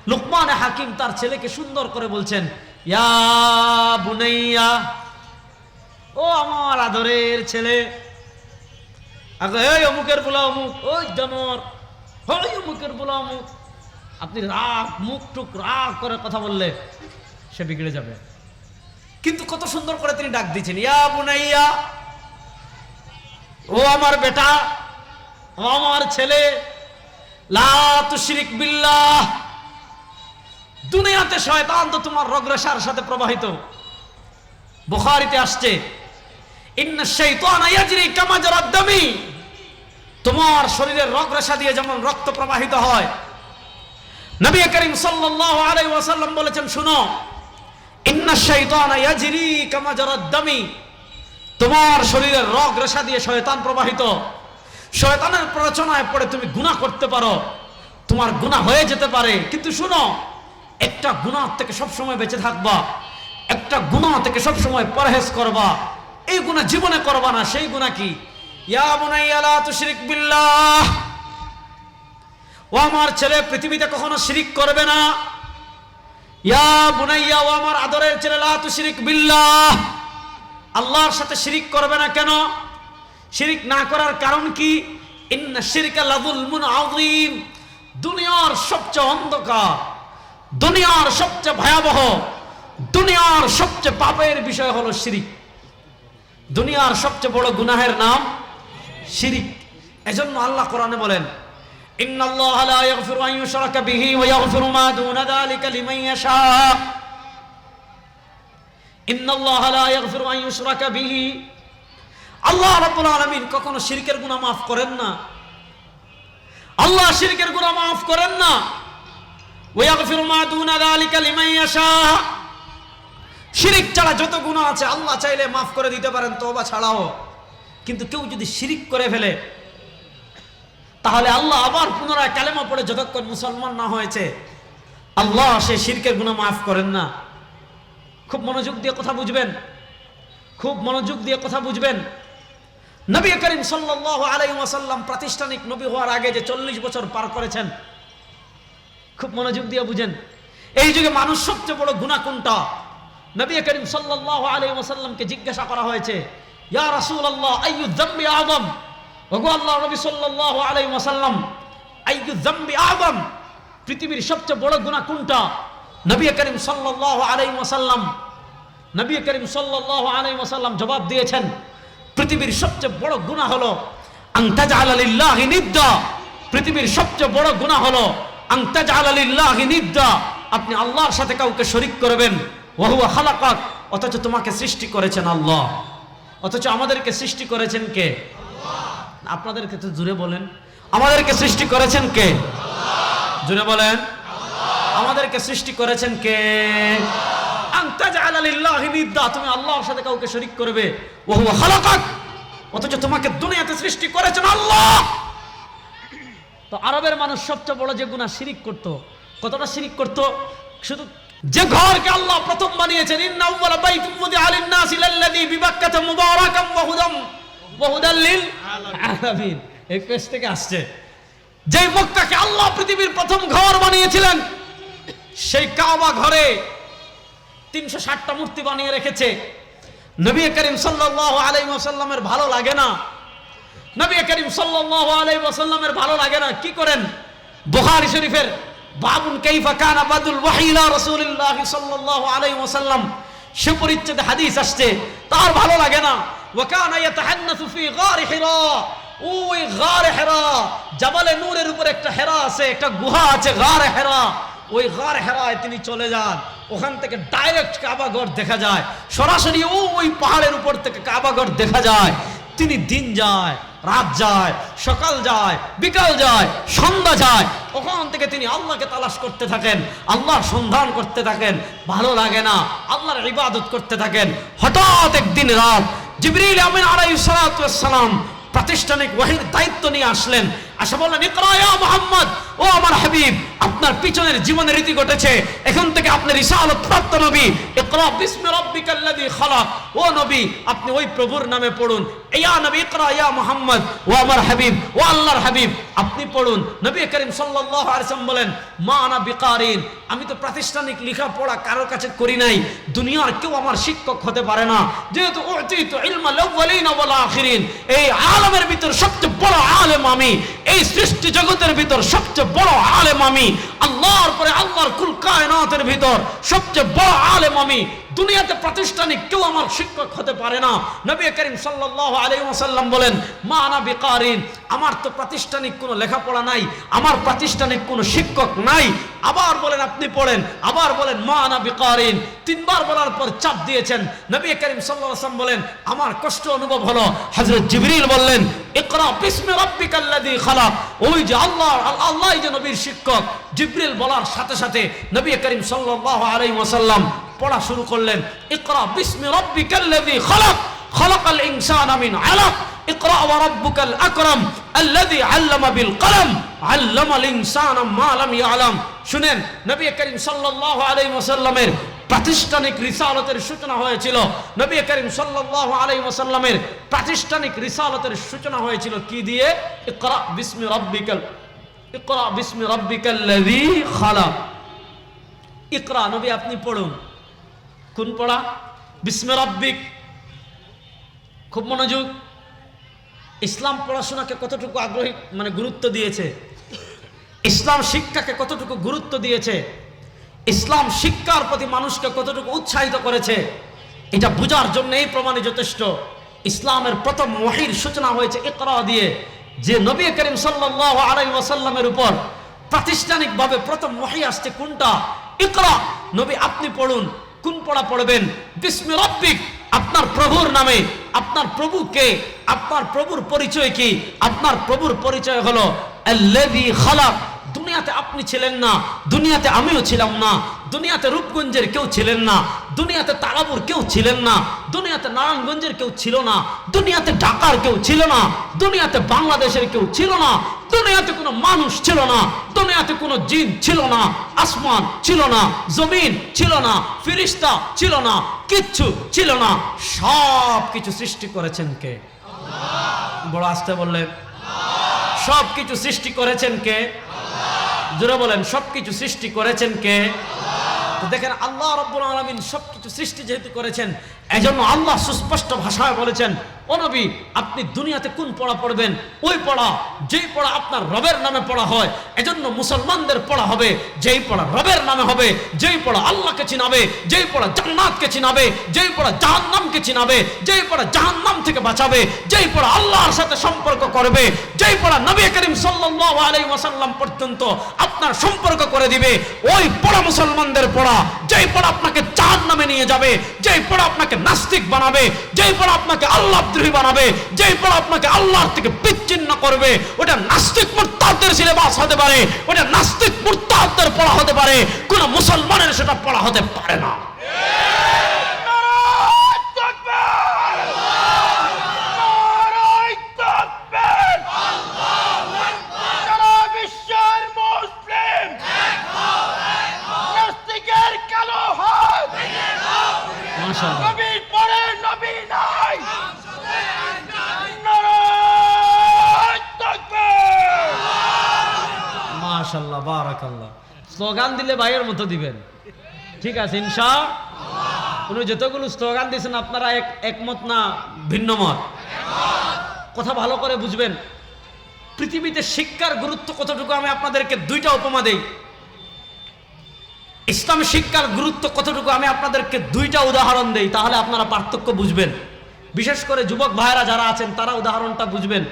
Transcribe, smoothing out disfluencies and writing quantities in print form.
লুকমান হাকিম তার ছেলেকে সুন্দর করে বলছেন, ইয়া বুনাইয়া, ও আমার আদরের ছেলে। আগে এই অমুকের বলা অমুক, ওই জানোয়ার, ওই অমুকের বলা অমুক। আপনি রাগ মুখ টুক রাগ করে কথা বললে সে বিগড়ে যাবে। কিন্তু কত সুন্দর করে তিনি ডাক দিয়েছেন, ইয়া বুনাইয়া, ও আমার বেটা, ও আমার ছেলে, লা তুশরিক বিল্লাহ। দুনিয়াতে শয়তান তো তোমার রগরেশার সাথে প্রবাহিত। বুখারীতে আসছে, ইন্নাশ শাইতানা ইয়াজরি কামা জারাদ দামি। তোমার শরীরের রগরেশা দিয়ে যেমন রক্ত প্রবাহিত হয়, নবী করিম সাল্লাল্লাহু আলাইহি ওয়াসাল্লাম বলেছেন, শুনো, ইন্নাশ শাইতানা ইয়াজরি কামা জারাদ দামি। তোমার শরীরের রগরেশা দিয়ে শয়তান প্রবাহিত। শয়তানের প্ররোচনায় পড়ে তুমি গুনাহ করতে পারো, তোমার গুনাহ হয়ে যেতে পারে। কিন্তু শুনো, একটা গুনাহ থেকে সবসময় বেঁচে থাকবা, একটা গুনাহ থেকে সবসময় পরহেজ করবা। এই গুনাহ জীবনে করবা না। সেই গুনাহ কি? ইয়া বুনাইয়া লা তুশরিক বিল্লাহ, ও আমার ছেলে, পৃথিবীতে কখনো শিরিক করবে না। ইয়া বুনাইয়া, ও আমার আদরের ছেলে, লা তুশরিক বিল্লাহ, আল্লাহর সাথে শিরিক করবে না। কেন শিরিক না করার কারণ কি? ইন্না শিরকা লাযুলমুন আযীম। দুনিয়ার সবচেয়ে অন্ধকার, দুনিয়ার সবচেয়ে ভয়াবহ, দুনিয়ার সবচেয়ে পাপের বিষয় হলো শিরিক। দুনিয়ার সবচেয়ে বড় গুনাহের নাম শিরিক। এজন্য আল্লাহ কোরআনে বলেন, ইন্নাল্লাহা লা ইয়াগফিরু আন ইউশরাকা বিহি ওয়া ইয়াগফিরু মা দুনা যালিকা লিমান ইয়াশা। ইন্নাল্লাহা লা ইয়াগফিরু আন ইউশরাকা বিহি, আল্লাহ রাব্বুল আলামিন কখনো শিরকের গুনাহ মাফ করেন না। আল্লাহ শিরকের গুনাহ মাফ করেন না। ওয়া ইয়াগফিরু মা দুনা যালিকা লিমান ইয়াশা। শিরিক ছাড়া যত গুনাহ আছে আল্লাহ চাইলে মাফ করে দিতে পারেন, তওবা ছাড়াও। কিন্তু কেউ যদি শিরিক করে ফেলে, তাহলে আল্লাহ আবার পুনরায় কালেমা পড়ে যতক্ষণ মুসলমান না হয়েছে, আল্লাহ সেই শিরকের গুনাহ মাফ করেন না। খুব মনোযোগ দিয়ে কথা বুঝবেন, খুব মনোযোগ দিয়ে কথা বুঝবেন। নবী করিম সাল্লাল্লাহু আলাইহি ওয়াসাল্লাম প্রাতিষ্ঠানিক নবী হওয়ার আগে যে 40 বছর পার করেছেন, খুব মনোযোগ দিয়ে বুঝেন। এই যুগে মানুষ সবচেয়ে বড় গুনাহ কোনটা? নবী করিম সাল্লাল্লাহু আলাইহি ওয়াসাল্লামকে জিজ্ঞাসা করা হয়েছে, ইয়া রাসূলুল্লাহ, আইয়ু যামবি আযম। ওগো আল্লাহর নবী সাল্লাল্লাহু আলাইহি ওয়াসাল্লাম, আইয়ু যামবি আযম, পৃথিবীর সবচেয়ে বড় গুনাহ কোনটা? নবী করিম সাল্লাল্লাহু আলাইহি ওয়াসাল্লাম, নবী করিম সাল্লাল্লাহু আলাইহি ওয়াসাল্লাম জবাব দিয়েছেন, পৃথিবীর সবচেয়ে বড় গুনাহ হলো আন তাজআলা লিল্লাহি নিদ্দা। পৃথিবীর সবচেয়ে বড় গুনাহ হলো আন তাজআলা লিল্লাহি নিদ্দা, আপনি আল্লাহর সাথে কাউকে শরীক করবেন। ওয়া হুয়া খালাকাক, অথচ তোমাকে সৃষ্টি করেছেন আল্লাহ। অথচ আমাদেরকে সৃষ্টি করেছেন কে? আল্লাহ। আপনাদেরকে তো জোরে বলেন, আমাদেরকে সৃষ্টি করেছেন কে? আল্লাহ। জোরে বলেন, আল্লাহ। আমাদেরকে সৃষ্টি করেছেন কে? আল্লাহ। আন তাজআলা লিল্লাহি নিদ্দা, তুমি আল্লাহর সাথে কাউকে শরীক করবে। ওয়া হুয়া খালাকাক, অথচ তোমাকে দুনিয়াতে সৃষ্টি করেছেন আল্লাহ। তো আরবের মানুষ সবচেয়ে বড় যে গুনাহ শিরিক করত, কতটা শিরিক করত? শুধু যে ঘরকে আল্লাহ প্রথম বানিয়েছেন, ইন্না আউওয়ালা বাইতুম উযিআ লিন-নাসি লাল্লাযী বিবাক্কাতা মুবারাকাম ওয়া হুদাল লিল আলামিন, এই পেশ থেকে আসছে। যে মক্কাকে আল্লাহ পৃথিবীর প্রথম ঘর বানিয়েছিলেন, সেই কাবা ঘরে 360টা মূর্তি বানিয়ে রেখেছে। নবী করিম সাল্লাল্লাহু আলাইহি ওয়াসাল্লামের ভালো লাগে না, নবী করিম সাল্লাল্লাহু আলাইহি ওয়াসাল্লামের ভালো লাগে না। কি করেন? বুখারী শরীফের বাবুন কাইফা কানা বাদুল ওয়াহী ইলা রাসূলিল্লাহি সাল্লাল্লাহু আলাইহি ওয়াসাল্লাম, সে পরিচ্ছেদে হাদিস আসছে, তার ভালো লাগে না। ওয়া কানা ইয়াতাহান্নাসু ফি গার হিরা, ওই গার হিরা, জাবালে নূরের উপর একটা হেরা আছে, একটা গুহা আছে, গার হিরা। ওই গার হেরায় তিনি চলে যান, ওখান থেকে ডাইরেক্ট কাবাঘর দেখা যায়, সরাসরি ওই পাহাড়ের উপর থেকে কাবাঘর দেখা যায়। তিনি দিন যায়, রাত যায়, সকাল যায়, বিকাল যায়, সন্ধ্যা যায়, ওখান থেকে তিনি আল্লাহকে তালাশ করতে থাকেন, আল্লাহর সন্ধান করতে থাকেন। ভালো লাগে না, আল্লাহর ইবাদত করতে থাকেন। হঠাৎ একদিন রাত জিবরিল আমিন আলাইহিস সালাতু ওয়াস সালাম প্রাতিষ্ঠানিক ওয়াহির দায়িত্ব নিয়ে আসলেন। আশা বললেন ইকরা ইয়া মুহাম্মদ, ও আমার হাবিব, আপনার পিছনের জীবনের রীতি ঘটেছে, এখন থেকে আপনি রিসালাত প্রাপ্ত নবী। ইকরা বিসমি রাব্বিকাল্লাযী খালাক, ও নবী আপনি ওই প্রভুর নামে পড়ুন। ইয়া নবী ইকরা ইয়া মুহাম্মদ, ও আমার হাবিব, ও আল্লাহর হাবিব আপনি পড়ুন। নবী করিম সাল্লাল্লাহু আলাইহি ওয়াসাল্লাম বলেন মা আনা বিকারিন, আমি তো প্রাতিষ্ঠানিক লেখাপড়া কারোর কাছে করি নাই, দুনিয়ার কেউ আমার শিক্ষক হতে পারে না, যেহেতু উতিতু ইলমাল আউয়ালিন ওয়াল আখিরিন, এই আলমের ভিতর সবচেয়ে বড় আলেম আমি, এই সৃষ্টি জগতের ভিতর সবচেয়ে বড় আলেম আমি, আল্লাহর পরে আল্লাহর কুল কায়নাতের ভিতর সবচেয়ে বড় আলেম আমি, দুনিয়াতে প্রাতিষ্ঠানিক কেউ আমার শিক্ষক হতে পারে না। নবী করিম সাল্লাল্লাহু আলাইহি ওয়াসাল্লাম বলেন মা আনা বিকারিন, আমার তো প্রাতিষ্ঠানিক কোনো লেখাপড়া নাই, আমার প্রাতিষ্ঠানিক কোনো শিক্ষক নাই। আবার বলেন আপনি পড়েন, আবার বলেন মা আনা বিকারিন, তিনবার বলার পর চাপ দিয়েছেন। নবী করিম সাল্লাল্লাহু আলাইহি ওয়াসাল্লাম বলেন আমার কষ্ট অনুভব হলো। হযরত জিবরিল বললেন ইকরা বিসমি রাব্বিকাল্লাযী খালাক, ওই যে আল্লাহ যে নবীর শিক্ষক, জিবরিল বলার সাথে সাথে নবী করিম সাল্লাল্লাহু আলাইহি ওয়াসাল্লাম পড়া শুরু করলেন ইকরা বিসমি রাব্বিকাল্লাযী খালাক, খালাকাল ইনসানা মিন আলাক, ইকরা ওয়া রাব্বুকাল আকরাম আল্লাযী আল্লামা বিল কলম আল্লামাল ইনসানা মা লাম ইয়ালাম। শুনেন, নবী করিম সাল্লাল্লাহু আলাইহি ওয়াসাল্লামের প্রাতিষ্ঠানিক রিসালাতের সূচনা হয়েছিল। নবী করিম সাল্লাল্লাহু আলাইহি ওয়াসাল্লামের প্রাতিষ্ঠানিক রিসালাতের সূচনা হয়েছিল কি দিয়ে? ইকরা বিসমি রাব্বিকাল্লাযী খালাক। ইকরা নবী আপনি পড়ুন। কোন পড়া? বিসমি রাব্বিক। খুব মনোযোগ। ইসলাম পড়াশোনাকে কতটুকু আগ্রহী গুরুত্ব দিয়েছে, ইসলাম শিক্ষাকে কতটুকু গুরুত্ব দিয়েছে, ইসলাম শিক্ষার প্রতি মানুষকে কতটুকু উৎসাহিত করেছে, এটা বোঝার জন্য এই প্রমাণে যথেষ্ট। ইসলামের প্রথম ওহীর সূচনা হয়েছে ইকরা দিয়ে, যে নবী করিম সাল্লাল্লাহু আলাইহি ওয়াসাল্লামের উপর প্রাতিষ্ঠানিকভাবে প্রথম ওহী আসছে কোনটা? ইকরা। নবী আপনি পড়ুন। কোন পড়া পড়বেন? বিসমি রাব্বিক, আপনার প্রভুর নামে। আপনার প্রভু কে? আপনার প্রভুর পরিচয় কি? আপনার প্রভুর পরিচয় হলো আল্লাযী খালাক। দুনিয়াতে আপনি ছিলেন না, দুনিয়াতে আমিও ছিলাম না, দুনিয়াতে রূপগঞ্জের কেউ ছিলেন না, দুনিয়াতে তারাপুর কেউ ছিলেন না, দুনিয়াতে নারায়ণগঞ্জের কেউ ছিল না, দুনিয়াতে ঢাকার কেউ ছিল না, দুনিয়াতে বাংলাদেশের কেউ ছিল না, দুনিয়াতে কোনো মানুষ ছিল না, দুনিয়াতে কোনো জিন ছিল না, আসমান ছিল না, জমিন ছিল না, ফেরেশতা ছিল না, কিচ্ছু ছিল না। সব কিছু সৃষ্টি করেছেন কে? আল্লাহ। বড় আস্তে বললেন সব কিছু সৃষ্টি করেছেন কে? জোরে বলেন সবকিছু সৃষ্টি করেছেন কে? তো দেখেন আল্লাহ রাব্বুল আলামিন সবকিছু সৃষ্টি যেহেতু করেছেন, এজন্য আল্লাহ সুস্পষ্ট ভাষায় বলেছেন ও নবী আপনি দুনিয়াতে কোন পড়া পড়বেন? ওই পড়া যেই পড়া আপনার রবের নামে পড়া হয়। এজন্য মুসলমানদের পড়া হবে যেই পড়া রবের নামে হবে, যেই পড়া আল্লাহকে চিনাবে, যেই পড়া জান্নাতকে চিনাবে, যেই পড়া জাহান্নামকে চিনাবে, যেই পড়া জাহান্নাম থেকে বাঁচাবে, যেই পড়া আল্লাহর সাথে সম্পর্ক করবে, যেই পড়া নবী করিম সাল্লাল্লাহু আলাইহি ওয়াসাল্লাম পর্যন্ত আপনার সম্পর্ক করে দিবে, ওই পড়া মুসলমানদের পড়া। যেই পড়া আপনাকে জাহান্নামে নিয়ে যাবে, যেই পড়া আপনাকে নাস্তিক বানাবে, যেই পড়া আপনাকে আল্লাহদ্রোহী বানাবে, যেই পড়া আপনাকে আল্লাহর থেকে বিচ্ছিন্ন করবে, ওটা নাস্তিক মুরতাদদের সিলেবাস হতে পারে, ওটা নাস্তিক মুরতাদদের পড়া হতে পারে, কোন মুসলমানের সেটা পড়া হতে পারে না। মাশাআল্লাহ বারাকাল্লাহ। স্লোগান দিলে ভাইয়ের মতো দিবেন, ঠিক আছে ইনশাআল্লাহ। উনি যতগুলো স্লোগান দিয়েছেন আপনারা একমত না ভিন্ন মত? কথা ভালো করে বুঝবেন। পৃথিবীতে শিক্ষার গুরুত্ব কতটুকু আমি আপনাদেরকে দুইটা উপমা দেই। ইসলামী শিক্ষার গুরুত্ব কতটুকু আমি আপনাদেরকে দুইটা উদাহরণ দেই, তাহলে আপনারা পার্থক্য বুঝবেন। বিশেষ করে যুবক ভাইয়েরা যারা আছেন তারা উদাহরণটা বুঝবেন।